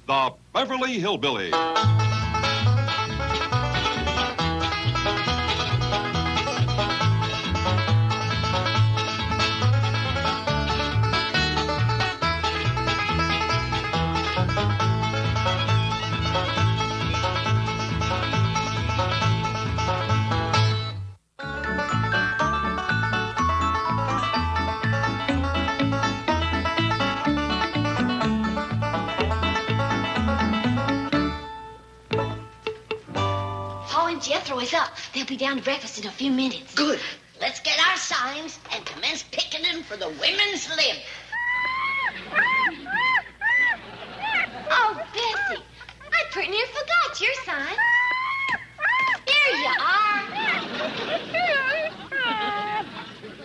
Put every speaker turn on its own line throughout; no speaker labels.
The Beverly Hillbillies.
Jethro is up. They'll be down to breakfast in a few minutes.
Good. Let's get our signs and commence picketing for the women's lib.
Oh, Bessie, I pretty near forgot your sign. Here you are.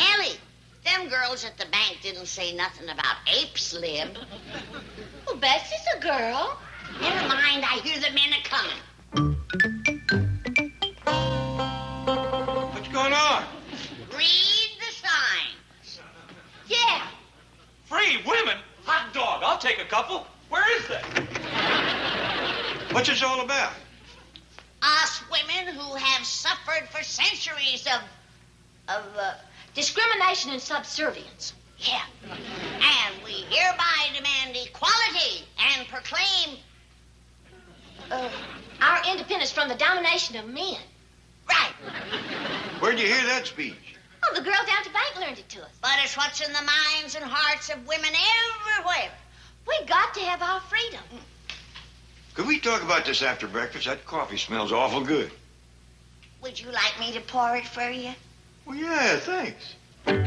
Ellie, them girls at the bank didn't say nothing about apes lib.
Well, Bessie's a girl.
Never mind, I hear the men are coming.
What's going on?
Read the signs.
Yeah.
Free women? Hot dog. I'll take a couple. Where is that? What's this all about?
Us women who have suffered for centuries of
discrimination and subservience.
Yeah. And we hereby demand equality and proclaim
our independence from the domination of men.
Right.
Where'd you hear that speech?
Oh, the girl down at the bank learned it to us.
But it's what's in the minds and hearts of women everywhere.
We got to have our freedom.
Could we talk about this after breakfast? That coffee smells awful good.
Would you like me to pour it for you?
Well, yeah, thanks.
Well,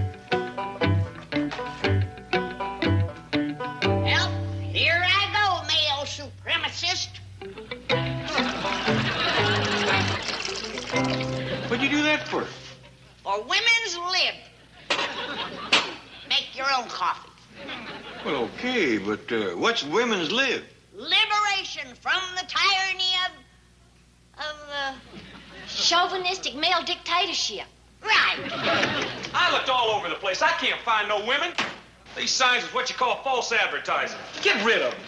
here I go, male supremacist.
What'd you do that for?
For women's lib. Make your own coffee.
Well, okay, but what's women's lib?
Liberation from the tyranny of
chauvinistic male dictatorship.
Right.
I looked all over the place. I can't find no women. These signs is what you call false advertising. Get rid of them.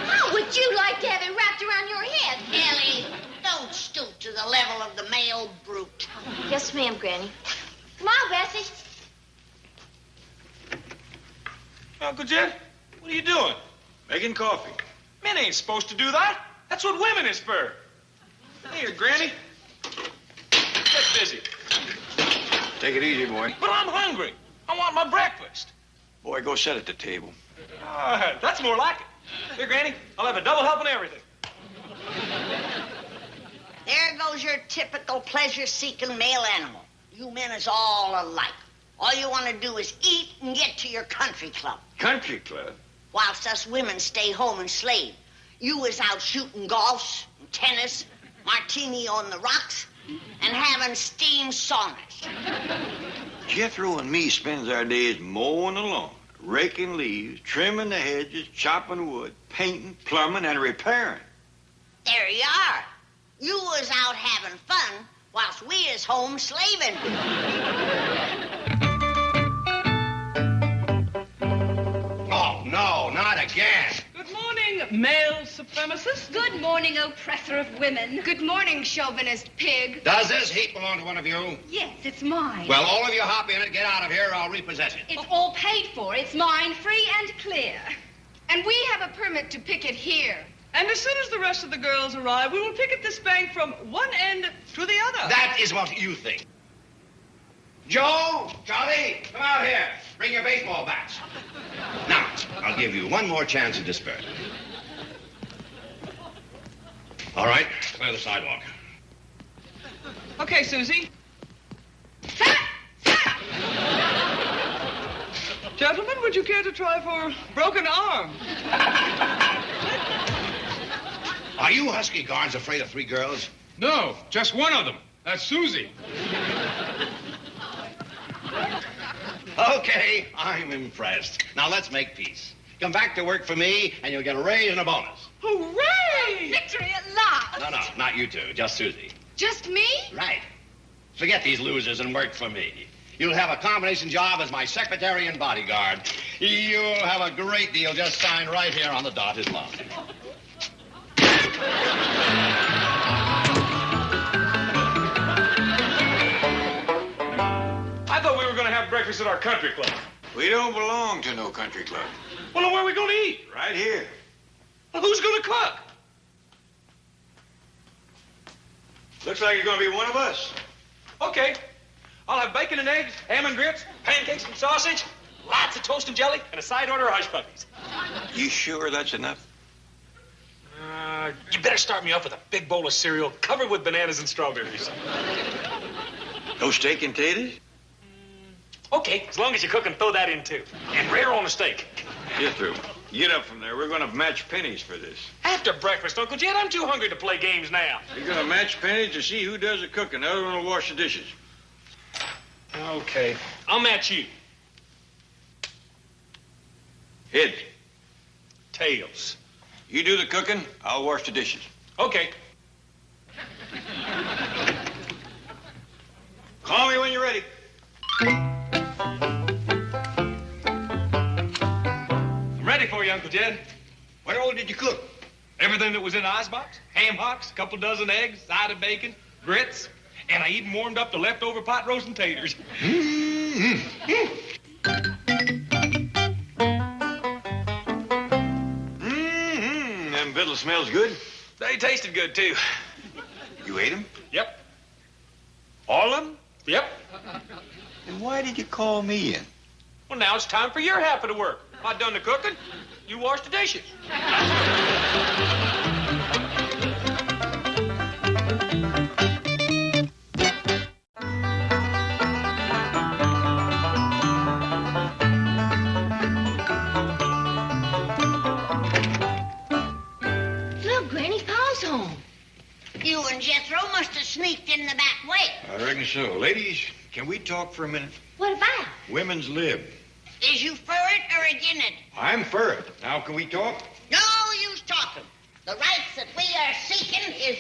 How would you like to have it wrapped around your head?
Ellie, don't stoop to the level of the male brute.
Yes, ma'am, Granny. Come on, Bessie.
Uncle Jed, what are you doing? Making coffee. Men ain't supposed to do that. That's what women is for. Here, Granny. Get busy. Take it easy, boy. But I'm hungry. I want my breakfast. Boy, go sit at the table. That's more like it. Here, Granny, I'll have a double helping everything.
There goes your typical pleasure-seeking male animal. You men is all alike. All you want to do is eat and get to your country club.
Country club?
Whilst us women stay home and slave. You is out shooting golfs, and tennis, martini on the rocks, and having steam saunas.
Jethro and me spends our days mowing the lawn, raking leaves, trimming the hedges, chopping wood, painting, plumbing, and repairing.
There you are. You was out having fun, whilst we is home slaving.
Oh, no, not again.
Good morning, male supremacist.
Good morning, oppressor of women. Good morning, chauvinist pig.
Does this heap belong to one of you?
Yes, it's mine.
Well, all of you hop in it, get out of here, or I'll repossess it.
It's all paid for. It's mine, free and clear. And we have a permit to picket here.
And as soon as the rest of the girls arrive, we will picket this bank from one end to the other.
That is what you think. Joe, Charlie, come out here. Bring your baseball bats. Now, I'll give you one more chance to disperse. All right, clear the sidewalk.
Okay, Susie. Gentlemen, would you care to try for broken arm?
Are you Husky guards afraid of 3 girls?
No, just one of them. That's Susie.
Okay, I'm impressed. Now let's make peace. Come back to work for me, and you'll get a raise and a bonus.
Hooray!
Victory at last.
No, not you two, just Susie.
Just me?
Right. Forget these losers and work for me. You'll have a combination job as my secretary and bodyguard. You'll have a great deal just signed right here on the dotted line.
breakfast at our country club.
We don't belong to no country club.
Well, then where are we going to eat?
Right here.
Well, who's going to cook?
Looks like you're going to be one of us.
Okay. I'll have bacon and eggs, ham and grits, pancakes and sausage, lots of toast and jelly, and a side order of hush puppies.
You sure that's enough?
You better start me off with a big bowl of cereal covered with bananas and strawberries.
No steak and taters?
Okay, as long as you cook and throw that in, too. And rare on the steak.
Jethro, get up from there. We're going to match pennies for this.
After breakfast, Uncle Jed, I'm too hungry to play games now.
We're going to match pennies to see who does the cooking. The other one will wash the dishes.
Okay. I'll match you.
Heads.
Tails.
You do the cooking, I'll wash the dishes.
Okay.
Call me when you're ready.
I'm ready for you, Uncle Jed.
What all did you cook?
Everything that was in the icebox. Ham hocks, a couple dozen eggs, side of bacon, grits, and I even warmed up the leftover pot roast and taters.
Them victuals smells good.
They tasted good, too.
You ate them?
Yep. All of them? Yep.
Then why did you call me in?
Well, now it's time for your half of the work. I done the cooking. You wash the dishes.
Look, Granny, Pa's home.
You and Jethro must have sneaked in the back way.
I reckon so. Ladies, can we talk for a minute?
What about?
Women's lib.
Is you for it or again it?
I'm for it. Now, can we talk?
No use talking. The rights that we are seeking is,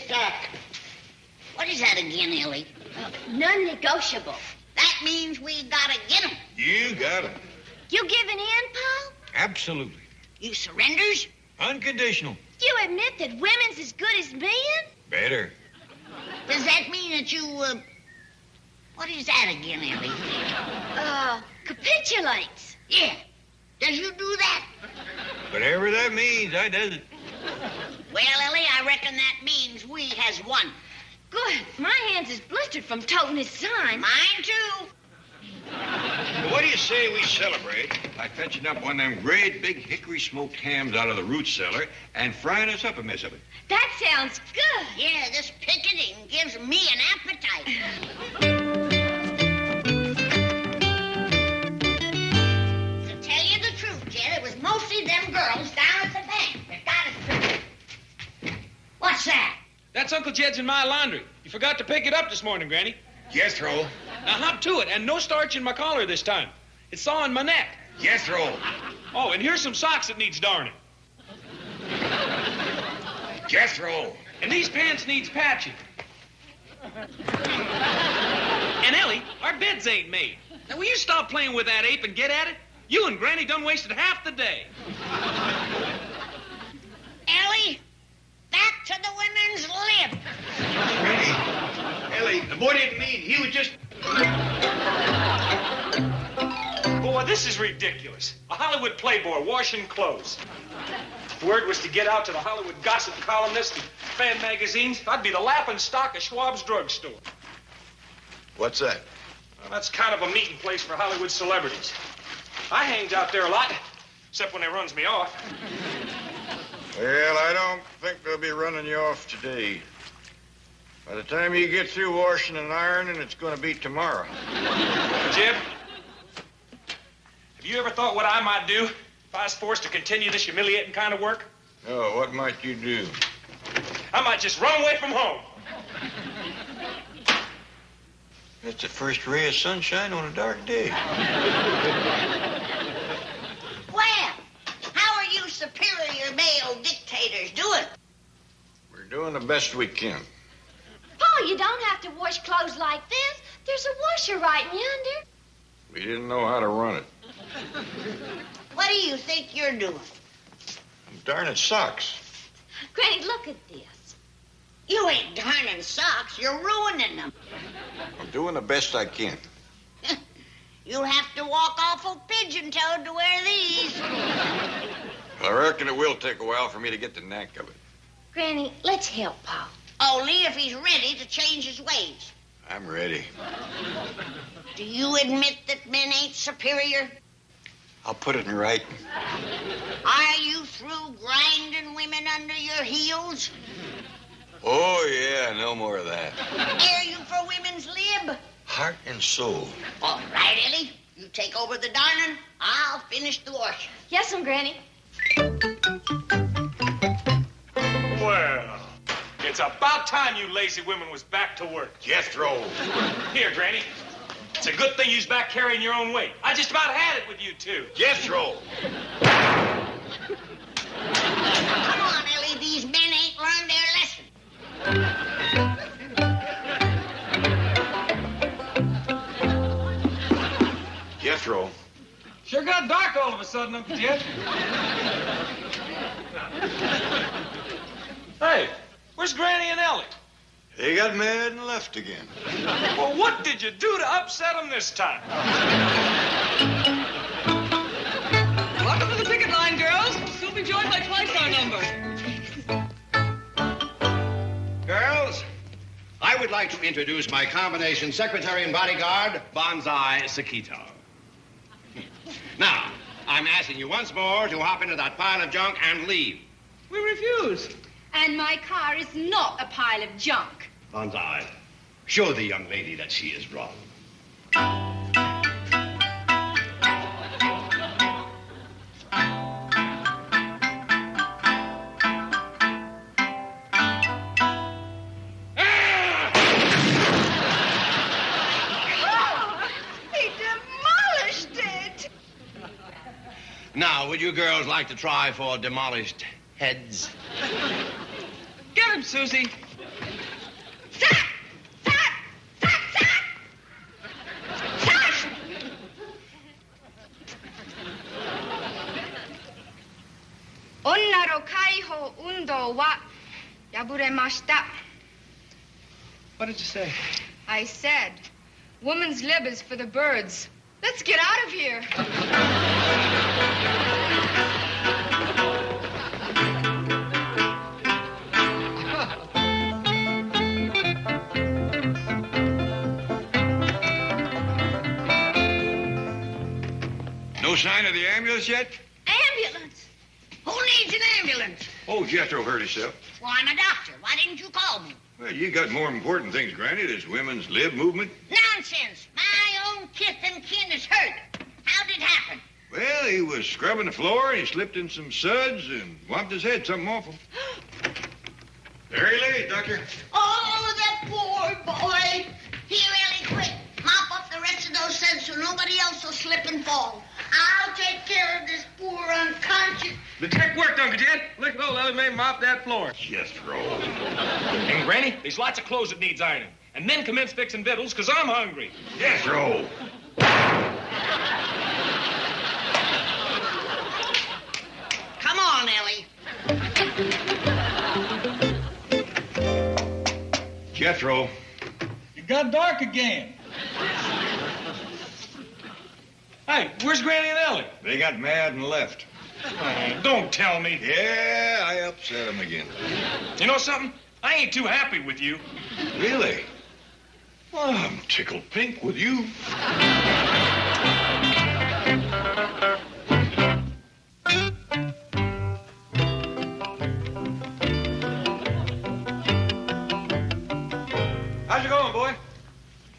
what is that again, Ellie?
Non-negotiable.
That means we gotta get 'em.
You got it.
You giving in, Pa?
Absolutely.
You surrenders?
Unconditional.
You admit that women's as good as men?
Better.
Does that mean that you, what is that again, Ellie?
Capitulates.
Yeah. Does you do that?
Whatever that means, I does it.
Well, Ellie, I reckon that means we has won.
Good. My hands is blistered from toting his sign.
Mine, too.
Well, what do you say we celebrate by fetching up one of them great big hickory smoked hams out of the root cellar and frying us up a mess of it?
That sounds good.
Yeah, this picketing gives me an appetite. To tell you the truth, Jed, it was mostly them girls down at the bank that got us tripped. What's that?
That's Uncle Jed's in my laundry. You forgot to pick it up this morning, Granny.
Jethro.
Now hop to it, and no starch in my collar this time. It's sawing my neck.
Jethro.
Oh, and here's some socks that needs darning.
Jethro.
And these pants needs patching. And Ellie, our beds ain't made. Now, will you stop playing with that ape and get at it? You and Granny done wasted half the day.
Ellie, back to the women's lib.
Granny. Ellie, the boy didn't mean. He was just...
Boy, this is ridiculous. A Hollywood playboy washing clothes. If word was to get out to the Hollywood gossip columnists and fan magazines, I'd be the laughing stock of Schwab's drugstore.
What's that?
Well, that's kind of a meeting place for Hollywood celebrities. I hangs out there a lot, except when they runs me off.
Well, I don't think they'll be running you off today. By the time you get through washing and ironing, it's going to be tomorrow.
Jim, have you ever thought what I might do if I was forced to continue this humiliating kind of work?
Oh, what might you do?
I might just run away from home.
That's the first ray of sunshine on a dark day.
Well, how are you superior male dictators doing?
We're doing the best we can.
Pa, you don't have to wash clothes like this. There's a washer right yonder.
We didn't know how to run it.
What do you think you're doing?
Darn it, socks.
Granny, look at this.
You ain't darning socks. You're ruining them.
I'm doing the best I can.
You'll have to walk awful pigeon-toed to wear these.
I reckon it will take a while for me to get the knack of it.
Granny, let's help Pa.
Only if he's ready to change his ways.
I'm ready.
Do you admit that men ain't superior?
I'll put it in writing.
Are you through grinding women under your heels?
Oh, yeah, no more of that.
Are you for women's lib?
Heart and soul.
All right, Ellie. You take over the darning. I'll finish the washing.
Yes'm, Granny.
Well, it's about time you lazy women was back to work.
Jethro.
Here, Granny. It's a good thing you's back carrying your own weight. I just about had it with you two.
Jethro.
Come on, Ellie. These men ain't learned their lesson.
Jethro.
Sure got dark all of a sudden, Uncle Jed. Hey, where's Granny and Ellie?
They got mad and left again.
Well, what did you do to upset them this time?
Welcome to the picket line, girls. We'll soon be joined by twice our number.
Girls, I would like to introduce my combination secretary and bodyguard, Bonsai Sakito. Now, I'm asking you once more to hop into that pile of junk and leave.
We refuse.
And my car is not a pile of junk.
Bonsai, show the young lady that she is wrong.
He demolished it.
Now, would you girls like to try for demolished heads?
Get him, Susie.
Onna ro kaiho undo wa yaburemashita.
What did you say?
I said, woman's lib is for the birds. Let's get out of here.
No sign of the ambulance yet?
Ambulance? Who needs an ambulance?
Oh, Jethro hurt himself.
Well, I'm a doctor. Why didn't you call me?
Well, you got more important things, Granny. This women's lib movement.
Nonsense. My own kith and kin is hurt. How did it happen?
Well, he was scrubbing the floor, and he slipped in some suds and whopped his head. Something awful. There he lays, Doctor.
Oh, that poor boy. Here, Ellie, quick. Mop up the rest of those suds so nobody else will slip and fall. I'll take care of this poor unconscious.
The trick worked, Uncle Jed. Look at old Ellie Mae mop that floor.
Jethro.
And Granny, there's lots of clothes that needs ironing. And then commence fixing victuals, because I'm hungry.
Jethro.
Come on, Ellie.
Jethro.
It got dark again. Hey, where's Granny and Ellie?
They got mad and left.
Oh, don't tell me.
Yeah, I upset them again.
You know something? I ain't too happy with you.
Really? Well, I'm tickled pink with you.
How's it going, boy?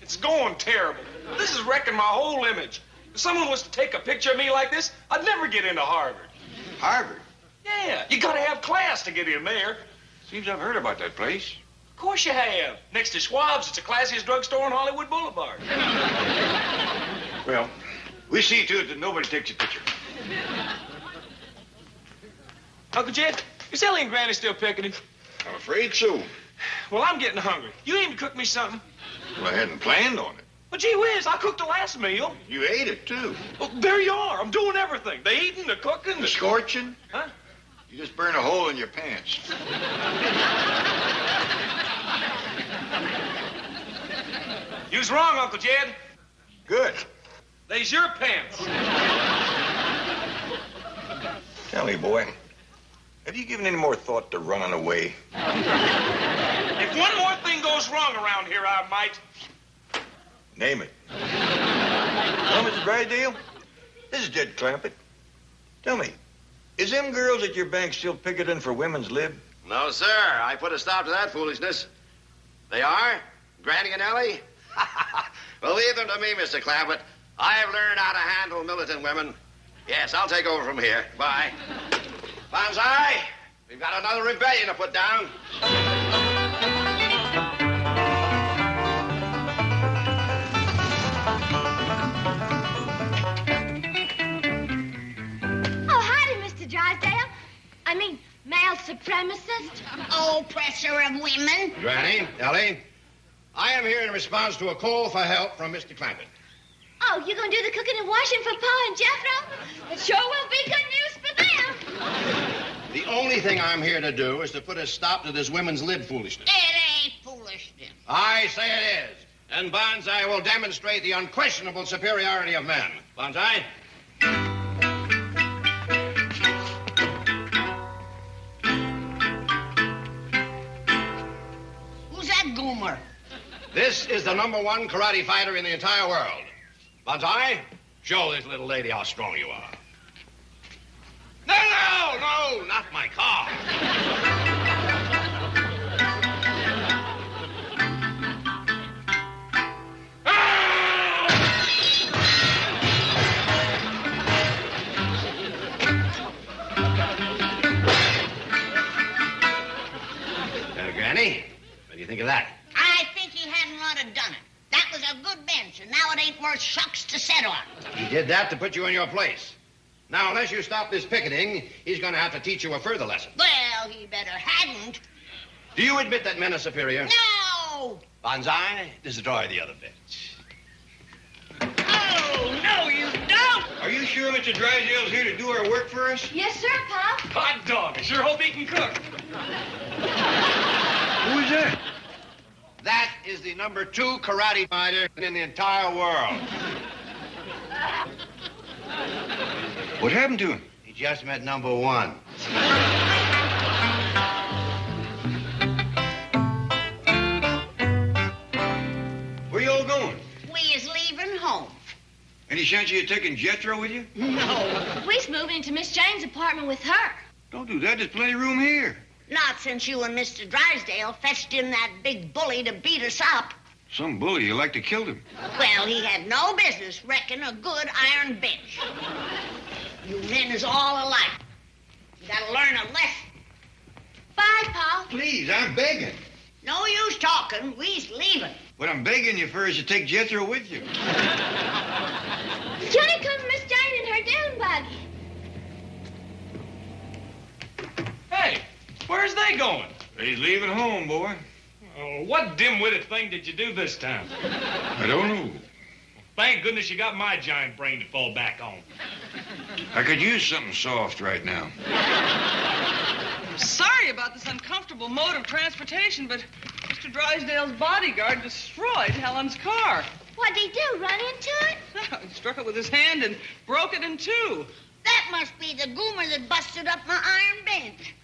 It's going terrible. This is wrecking my whole image. If someone was to take a picture of me like this, I'd never get into Harvard.
Harvard?
Yeah, you gotta have class to get in there.
Seems I've heard about that place.
Of course you have. Next to Schwab's, it's the classiest drugstore on Hollywood Boulevard.
Well, we see to it that nobody takes a picture.
Uncle Jed, is Ellie and Granny still picking it?
I'm afraid so.
Well, I'm getting hungry. You aim to cook me something?
Well, I hadn't planned on it.
Well, gee whiz, I cooked the last meal.
You ate it, too.
Well, there you are. I'm doing everything. The eating, the cooking,
The scorching?
Huh?
You just burned a hole in your pants.
You was wrong, Uncle Jed.
Good.
They's your pants.
Tell me, boy, have you given any more thought to running away?
If one more thing goes wrong around here, I might.
Name it. Well, Mr. Drysdale, this is Jed Clampett. Tell me, is them girls at your bank still picketing for women's lib?
No, sir. I put a stop to that foolishness. They are? Granny and Ellie? Well, leave them to me, Mr. Clampett. I have learned how to handle militant women. Yes, I'll take over from here. Bye. Banzai, we've got another rebellion to put down.
Oh, howdy, Mr. Drysdale. I mean, male supremacist.
Oppressor of women.
Granny, Ellie, I am here in response to a call for help from Mr. Clampett.
Oh, you gonna do the cooking and washing for Pa and Jethro? It sure will be good news for them.
The only thing I'm here to do is to put a stop to this women's lib foolishness.
It ain't foolishness.
I say it is. And Banzai will demonstrate the unquestionable superiority of men. Banzai?
Who's that goomer?
This is the #1 karate fighter in the entire world. Banzai, show this little lady how strong you are. No, not my car. Granny, what do you think of that?
I think he hadn't ought to done it. That was a good bench, and now it ain't worth shucks to sit on.
He did that to put you in your place. Now, unless you stop this picketing, he's going to have to teach you a further lesson.
Well, he better hadn't.
Do you admit that men are superior?
No!
Banzai, destroy the other bench.
Oh, no, you don't.
Are you sure Mr. Drysdale's here to do our work for us?
Yes, sir, Pa.
Hot dog. I sure hope he can cook.
Who is that?
That is the #2 karate fighter in the entire world.
What happened to him?
He just met #1.
Where you all going?
We is leaving home.
Any chance you taking Jethro with you?
No.
We's moving into Miss Jane's apartment with her.
Don't do that. There's plenty of room here.
Not since you and Mr. Drysdale fetched in that big bully to beat us up.
Some bully. You like to kill him.
Well, he had no business wrecking a good iron bench. You men is all alike. You gotta learn a lesson.
Bye, Pa.
Please, I'm begging.
No use talking. We's leaving.
What I'm begging you for is to take Jethro with you.
Johnny come Miss Jane in her dune buggy.
Hey, where's they going?
He's leaving home, boy.
Oh, what dim-witted thing did you do this time?
I don't know.
Thank goodness you got my giant brain to fall back on.
I could use something soft right now.
I'm sorry about this uncomfortable mode of transportation, but Mr. Drysdale's bodyguard destroyed Helen's car.
What'd he do, run into it?
He struck it with his hand and broke it in two.
That must be the goomer that busted up my iron bench.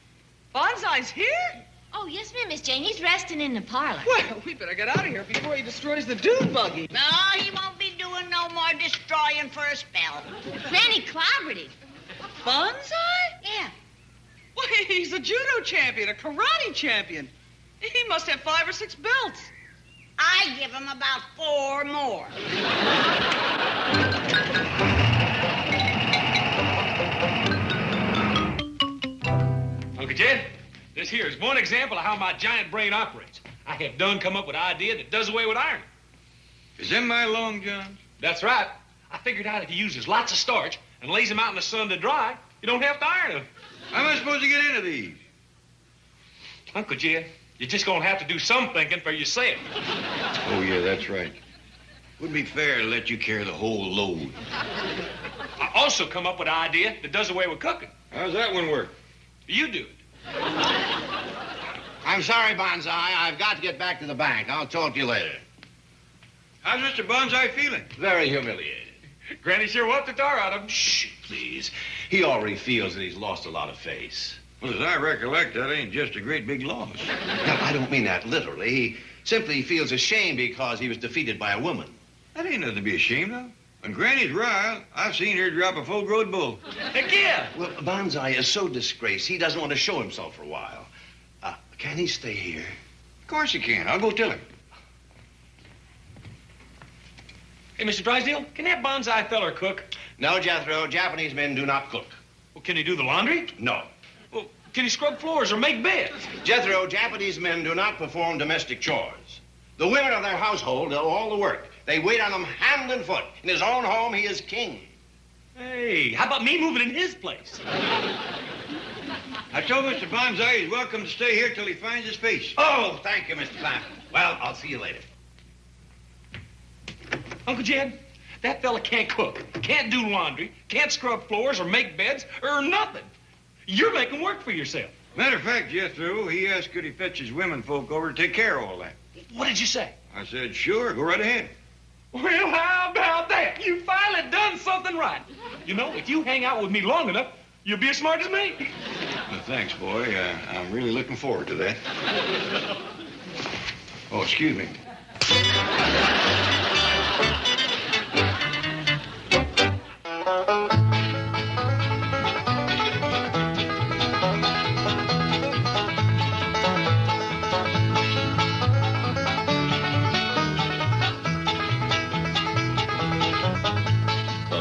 Banzai's here?
Oh, yes, ma'am, Miss Jane. He's resting in the parlor.
Well, we better get out of here before he destroys the dune buggy.
No, he won't be doing no more destroying for a spell.
Man, he clobbered him.
Banzai?
Yeah.
Well, he's a judo champion, a karate champion. He must have 5 or 6 belts.
I give him about 4 more.
Uncle Jed, this here is one example of how my giant brain operates. I have done come up with an idea that does away with ironing.
Is them my long johns?
That's right. I figured out if you uses lots of starch and lays them out in the sun to dry, you don't have to iron them.
How am I supposed to get into these?
Uncle Jed, you're just gonna have to do some thinking for yourself.
Oh, yeah, that's right. Wouldn't be fair to let you carry the whole load.
I also come up with an idea that does away with cooking.
How's that one work?
You do it.
I'm sorry, Banzai. I've got to get back to the bank. I'll talk to you later.
How's Mr. Banzai feeling?
Very humiliated.
Granny sure whooped the tar out of him.
Shh, please. He already feels that he's lost a lot of face.
Well, as I recollect, that ain't just a great big loss.
Now, I don't mean that literally. He simply feels ashamed because he was defeated by a woman.
That ain't nothing to be ashamed of. When Granny's riled, I've seen her drop a full-grown bull.
Heck yeah.
Well, Banzai is so disgraced, he doesn't want to show himself for a while. Can he stay here?
Of course he can. I'll go tell him.
Hey, Mr. Drysdale, can that bonsai feller cook?
No, Jethro, Japanese men do not cook.
Well, can he do the laundry?
No.
Well, can he scrub floors or make beds?
Jethro, Japanese men do not perform domestic chores. The women of their household do all the work. They wait on him hand and foot. In his own home, he is king.
Hey, how about me moving in his place?
I told Mr. Banzai he's welcome to stay here till he finds his face.
Oh, thank you, Mr. Clampett. Well, I'll see you later.
Uncle Jed, that fella can't cook, can't do laundry, can't scrub floors or make beds or nothing. You're making work for yourself.
Matter of fact, Jethro, he asked could he fetch his women folk over to take care of all that.
What did you say?
I said, sure, go right ahead.
Well, how about that? You finally done something right. You know, if you hang out with me long enough, you'll be as smart as me.
Well, thanks, boy. I'm really looking forward to that. Oh, excuse me.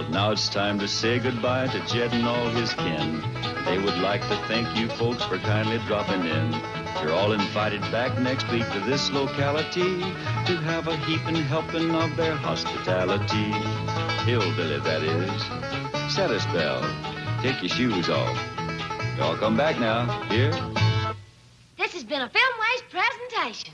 Now it's time to say goodbye to Jed and all his kin. They would like to thank you folks for kindly dropping in. You're all invited back next week to this locality to have a heaping helping of their hospitality. Hillbilly, that is. Set a spell. Take your shoes off. Y'all come back now. Here.
This has been a Filmways presentation.